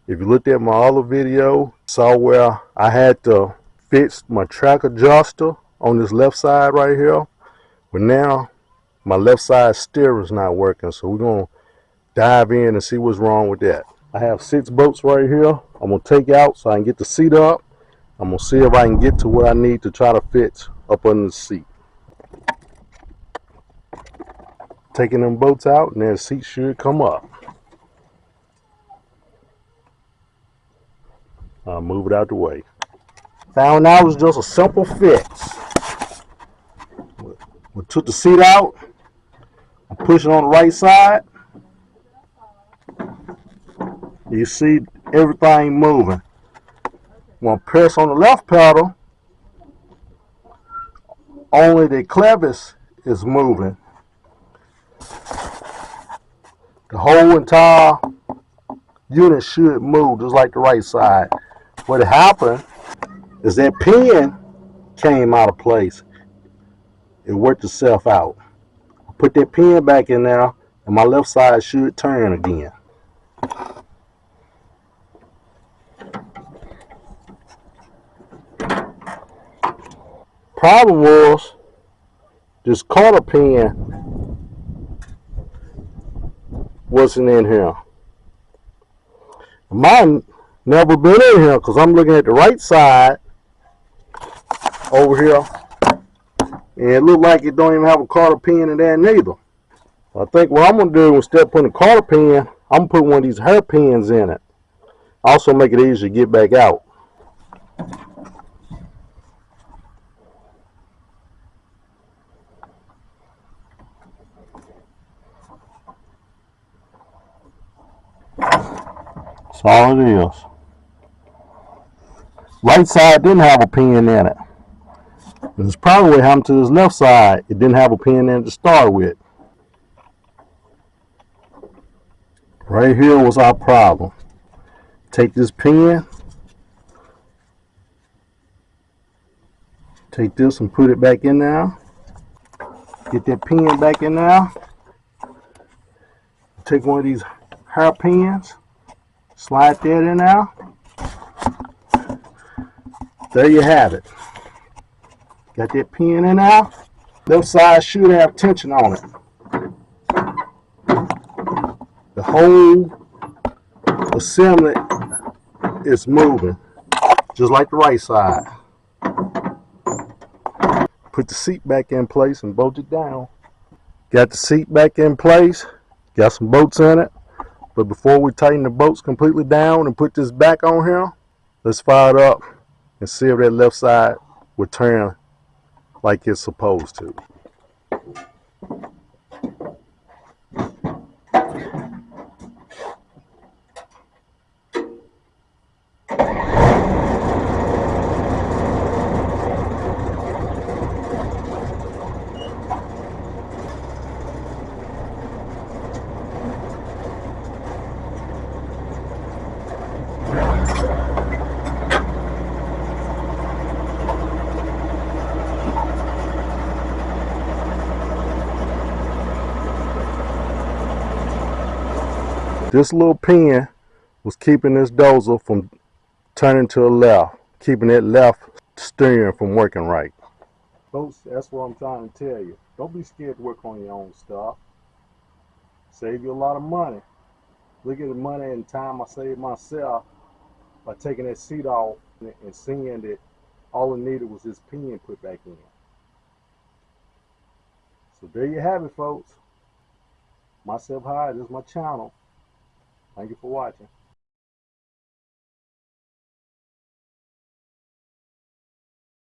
If you looked at my other video, saw where I had to fix my track adjuster on this left side right here. But now my left side steering is not working, so we're gonna dive in and see what's wrong with that. I have 6 bolts right here. I'm gonna take out so I can get the seat up. I'm gonna see if I can get to what I need to try to fit up under the seat. Taking them bolts out, and then the seat should come up. I'll move it out the way. Found out it was just a simple fix. We took the seat out. I'm pushing on the right side. You see everything moving. When I press on the left pedal, only the clevis is moving. The whole entire unit should move just like the right side. What happened is that pin came out of place. It worked itself out. I put that pin back in there and my left side should turn again. Problem was this quarter pin wasn't in here. Mine never been in here because I'm looking at the right side over here, and it looked like it don't even have a quarter pin in there neither. I think what I'm gonna do, instead of putting a quarter pin, I'm gonna put one of these hair pins in it. Also make it easier to get back out. That's all it is. Right side didn't have a pin in it. It's probably what happened to this left side. It didn't have a pin in it to start with. Right here was our problem. Take this pin, take this and put it back in there. Get that pin back in there. Take one of these hair pins, slide that in there. There you have it. Got that pin in there. Left side should have tension on it. The whole assembly is moving, just like the right side. Put the seat back in place and bolt it down. Got the seat back in place. Got some bolts in it. But before we tighten the bolts completely down and put this back on here, let's fire it up and see if that left side will turn like it's supposed to. This little pin was keeping this dozer from turning to the left, keeping that left steering from working right. Folks, that's what I'm trying to tell you. Don't be scared to work on your own stuff. Save you a lot of money. Look at the money and time I saved myself by taking that seat off and seeing that all it needed was this pin put back in. So there you have it, folks. Myself High, this is my channel. Thank you for watching.